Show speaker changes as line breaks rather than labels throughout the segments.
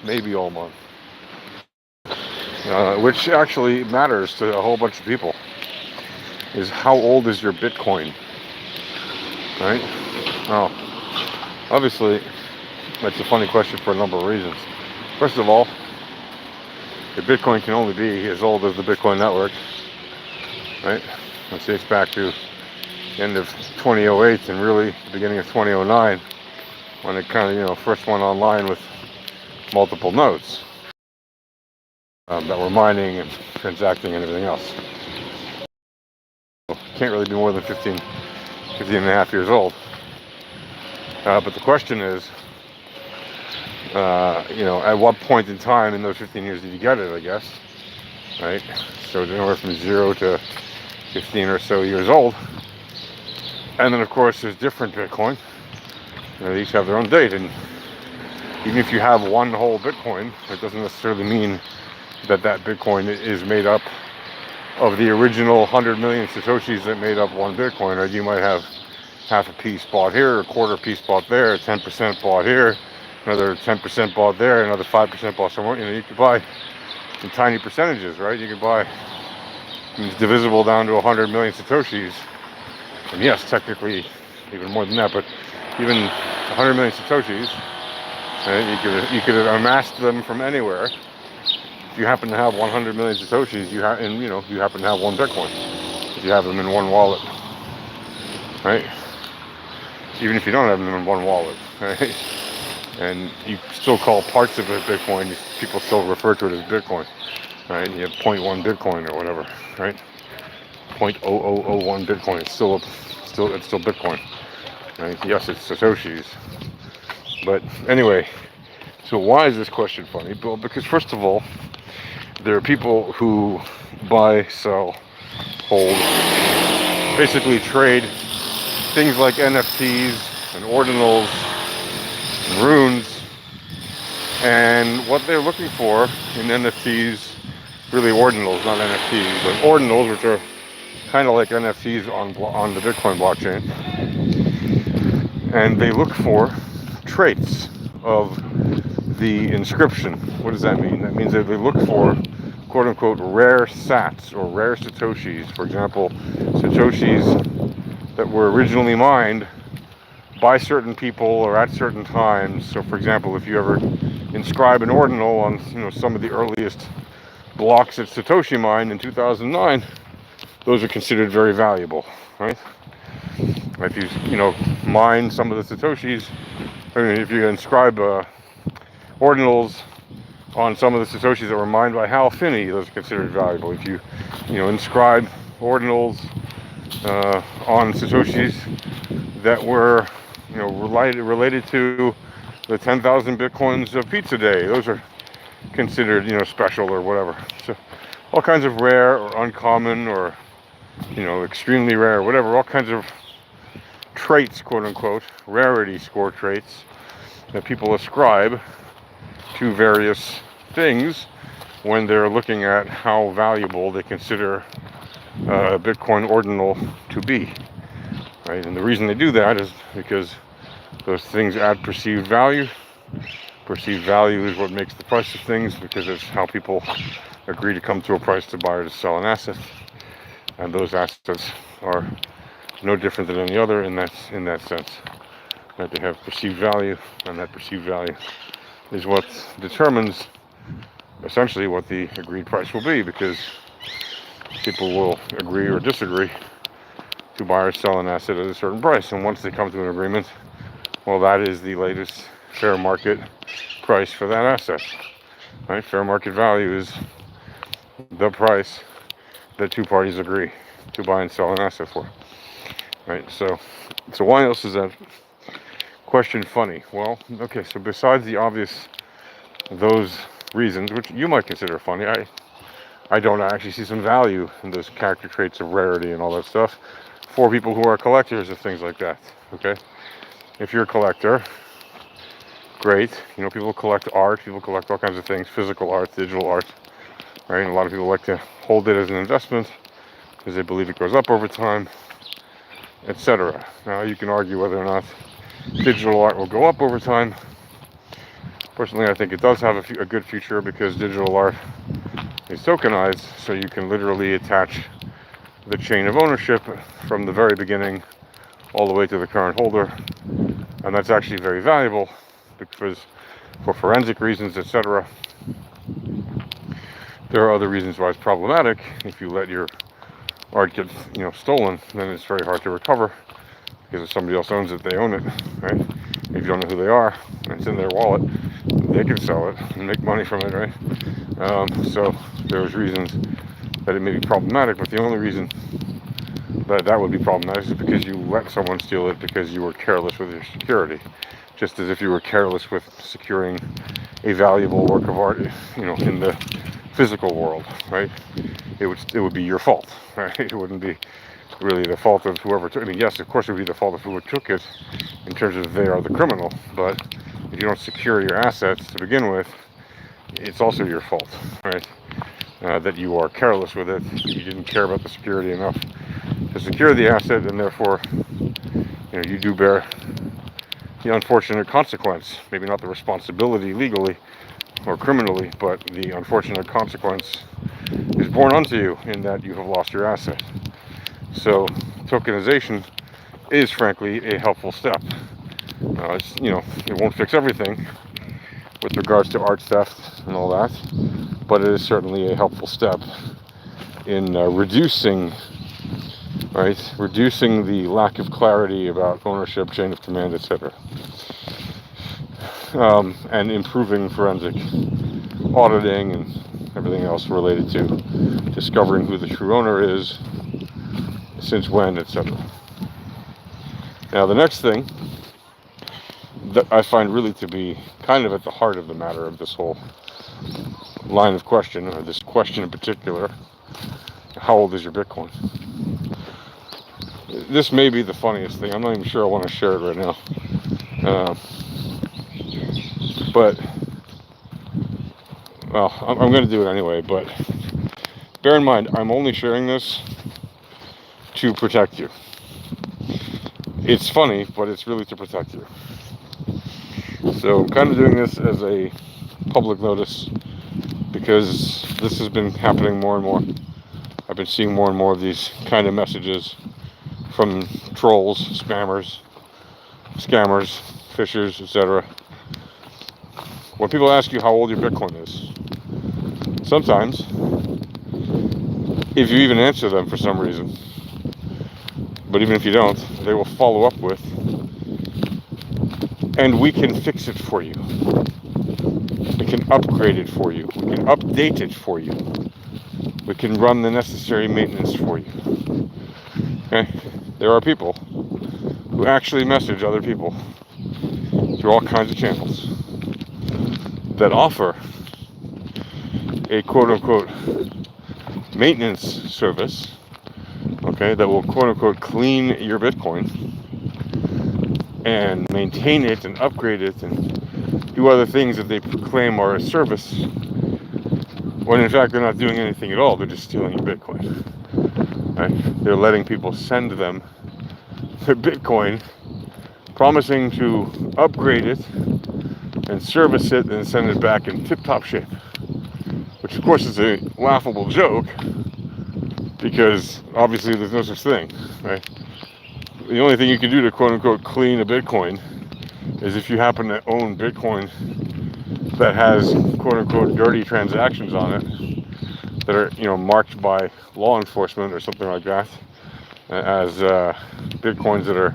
maybe all month. Which actually matters to a whole bunch of people. Is how old is your Bitcoin, right? Oh, obviously, that's a funny question for a number of reasons. First of all, the Bitcoin can only be as old as the Bitcoin network, right? It dates back to the end of 2008 and really the beginning of 2009 when it kind of, first went online with multiple nodes that were mining and transacting and everything else. So can't really be more than 15 and a half years old. But the question is, at what point in time in those 15 years did you get it, I guess, right? So anywhere from 0 to 15 or so years old. And then, of course, there's different Bitcoin. They each have their own date. And even if you have one whole Bitcoin, it doesn't necessarily mean that Bitcoin is made up of the original 100 million Satoshis that made up one Bitcoin. Right? You might have half a piece bought here, a quarter piece bought there, 10% bought here, another 10% bought there, another 5% bought somewhere. You could buy in tiny percentages, right? You could buy, it's divisible down to 100 million Satoshis. And yes, technically even more than that, but even 100 million Satoshis, right? You could amass them from anywhere. If you happen to have 100 million Satoshis, you happen to have one Bitcoin. If you have them in one wallet, right? Even if you don't have them in one wallet, right? And you still call parts of it Bitcoin, people still refer to it as Bitcoin, right? You have 0.1 Bitcoin or whatever, right? 0.0001 Bitcoin. It's still Bitcoin, right? Yes, it's Satoshis. But anyway, so why is this question funny? Well, because first of all, there are people who buy, sell, hold, basically trade things like NFTs and ordinals and runes, and what they're looking for in NFTs, really ordinals, not NFTs, but ordinals, which are kind of like NFTs on the Bitcoin blockchain, and they look for traits of the inscription. What does that mean? That means that they look for quote-unquote rare sats or rare Satoshis. For example, Satoshis that were originally mined by certain people or at certain times. So for example, if you ever inscribe an ordinal on some of the earliest blocks that Satoshi mined in 2009, those are considered very valuable, right? If you mine some of the Satoshis, if you inscribe ordinals on some of the Satoshis that were mined by Hal Finney, those are considered valuable. If you inscribe ordinals on Satoshis that were related to the 10,000 Bitcoins of Pizza Day, those are considered special or whatever. So all kinds of rare or uncommon or extremely rare, whatever, all kinds of traits, quote unquote, rarity score traits that people ascribe to various things when they're looking at how valuable they consider a Bitcoin ordinal to be, right? And the reason they do that is because those things add perceived value. Perceived value is what makes the price of things, because it's how people agree to come to a price to buy or to sell an asset. And those assets are no different than any other in that sense, that they have perceived value, and that perceived value is what determines essentially what the agreed price will be, because people will agree or disagree to buy or sell an asset at a certain price. And once they come to an agreement, well, that is the latest fair market price for that asset, right? Fair market value is the price that two parties agree to buy and sell an asset for, right? So why else is that question funny? Well, okay, so besides the obvious, those reasons, which you might consider funny, I don't actually see some value in those character traits of rarity and all that stuff for people who are collectors of things like that, okay? If you're a collector, great. People collect art, people collect all kinds of things, physical art, digital art, right? And a lot of people like to hold it as an investment because they believe it goes up over time, etc. Now, you can argue whether or not digital art will go up over time, Personally, I think it does have a good future because digital art is tokenized, so you can literally attach the chain of ownership from the very beginning all the way to the current holder, and that's actually very valuable because for forensic reasons, etc. There are other reasons why it's problematic. If you let your art get stolen, then it's very hard to recover because if somebody else owns it, they own it, right? If you don't know who they are and it's in their wallet, they can sell it and make money from it, right? So there's reasons that it may be problematic, but the only reason that would be problematic is because you let someone steal it because you were careless with your security. Just as if you were careless with securing a valuable work of art, in the physical world, right? It would be your fault, right? It wouldn't be really the fault of whoever took it. I mean, yes, of course it would be the fault of whoever took it in terms of they are the criminal, but if you don't secure your assets to begin with, it's also your fault, right? That you are careless with it. You didn't care about the security enough to secure the asset, and therefore, you do bear the unfortunate consequence. Maybe not the responsibility legally or criminally, but the unfortunate consequence is borne unto you in that you have lost your asset. So tokenization is frankly a helpful step. It won't fix everything with regards to art theft and all that, but it is certainly a helpful step in reducing the lack of clarity about ownership, chain of command, etc. And improving forensic auditing and everything else related to discovering who the true owner is, since when, etc. Now, the next thing that I find really to be kind of at the heart of the matter of this whole line of question, or this question in particular, how old is your Bitcoin? This may be the funniest thing. I'm not even sure I want to share it right now. But, well, I'm going to do it anyway. But bear in mind, I'm only sharing this to protect you. It's funny, but it's really to protect you. So I'm kind of doing this as a public notice because this has been happening more and more. I've been seeing more and more of these kind of messages from trolls, spammers, scammers, phishers, etc. When people ask you how old your Bitcoin is, sometimes, if you even answer them for some reason, but even if you don't, they will follow up with, and we can fix it for you. We can upgrade it for you. We can update it for you. We can run the necessary maintenance for you. Okay? There are people who actually message other people through all kinds of channels that offer a quote-unquote maintenance service, okay, that will quote-unquote clean your Bitcoin and maintain it and upgrade it and do other things that they proclaim are a service, when in fact they're not doing anything at all. They're just stealing your Bitcoin. Right? They're letting people send them their Bitcoin, promising to upgrade it and service it and send it back in tip-top shape, which of course is a laughable joke because obviously there's no such thing, right? The only thing you can do to quote-unquote clean a Bitcoin is if you happen to own Bitcoin that has quote-unquote dirty transactions on it that are, marked by law enforcement or something like that as Bitcoins that are,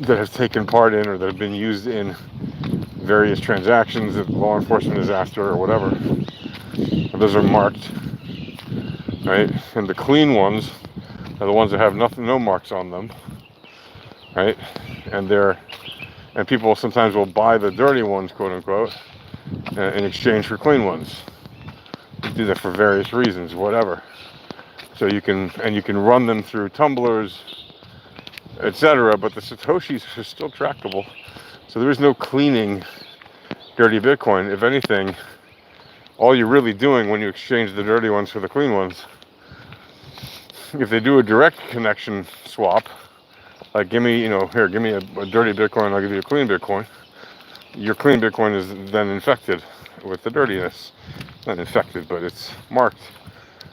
that have taken part in or that have been used in various transactions that law enforcement is after or whatever. Those are marked, right? And the clean ones are the ones that have no marks on them, right? And people sometimes will buy the dirty ones, quote unquote, in exchange for clean ones. They do that for various reasons, whatever. So you can run them through tumblers, etc. But the Satoshis are still trackable. So there is no cleaning dirty Bitcoin. If anything, all you're really doing when you exchange the dirty ones for the clean ones, if they do a direct connection swap, like give me a dirty Bitcoin, I'll give you a clean Bitcoin, your clean Bitcoin is then infected with the dirtiness. Not infected, but it's marked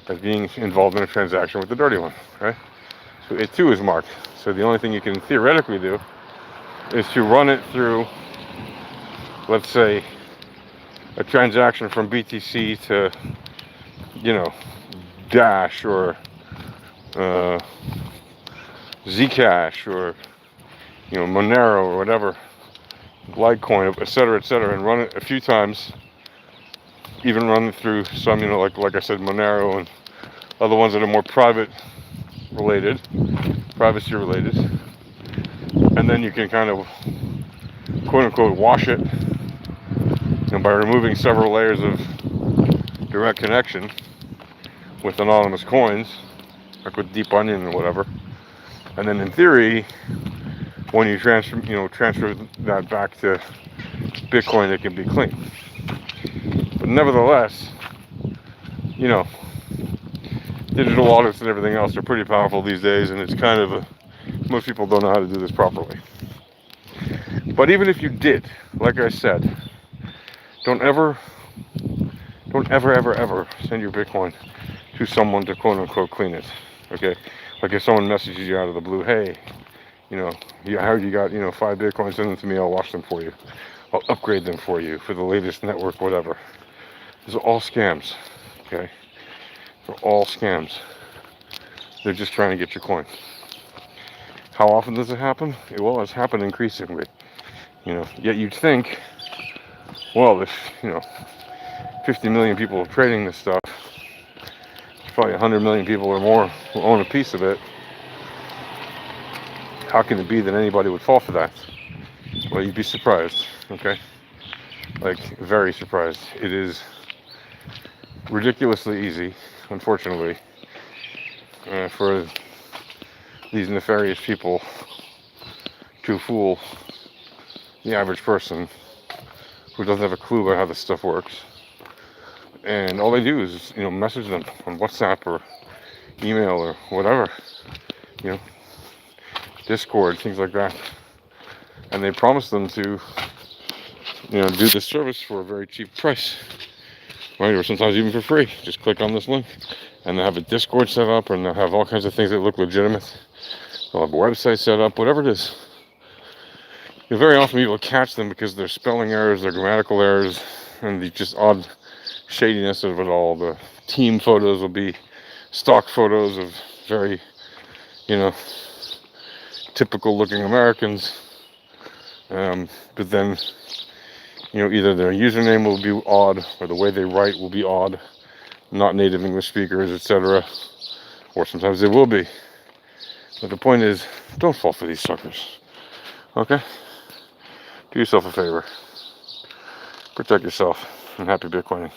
as being involved in a transaction with the dirty one, right? So it too is marked. So the only thing you can theoretically do is to run it through, let's say, a transaction from BTC to, Dash or Zcash or, Monero or whatever, Litecoin, etc., and run it a few times. Even run it through some, like I said, Monero and other ones that are more privacy related, and then you can kind of quote unquote wash it, by removing several layers of direct connection with anonymous coins, like with Deep Onion or whatever. And then in theory, when you transfer that back to Bitcoin, it can be clean. But nevertheless, digital wallets and everything else are pretty powerful these days, and it's kind of most people don't know how to do this properly. But even if you did, like I said, don't ever send your Bitcoin to someone to quote unquote clean it. Okay, like if someone messages you out of the blue, hey, I heard you got 5 Bitcoins, send them to me, I'll wash them for you, I'll upgrade them for you for the latest network, whatever. These are all scams. Okay, they're all scams. They're just trying to get your coin. How often does it happen? Well, it's happened increasingly. Yet you'd think, well, if 50 million people are trading this stuff, there's probably 100 million people or more who own a piece of it. How can it be that anybody would fall for that? Well, you'd be surprised, okay? Like, very surprised. It is ridiculously easy, unfortunately, for these nefarious people to fool the average person who doesn't have a clue about how this stuff works. And all they do is, message them on WhatsApp or email or whatever, Discord, things like that. And they promise them to, do this service for a very cheap price, right? Or sometimes even for free. Just click on this link, and they'll have a Discord set up, and they'll have all kinds of things that look legitimate. They'll have a website set up, whatever it is. Very often people catch them because their spelling errors, their grammatical errors, and the just odd shadiness of it all. The team photos will be stock photos of very, typical looking Americans. But then, either their username will be odd, or the way they write will be odd, not native English speakers, etc. Or sometimes they will be. But the point is, don't fall for these suckers. Okay? Do yourself a favor. Protect yourself, and happy Bitcoining.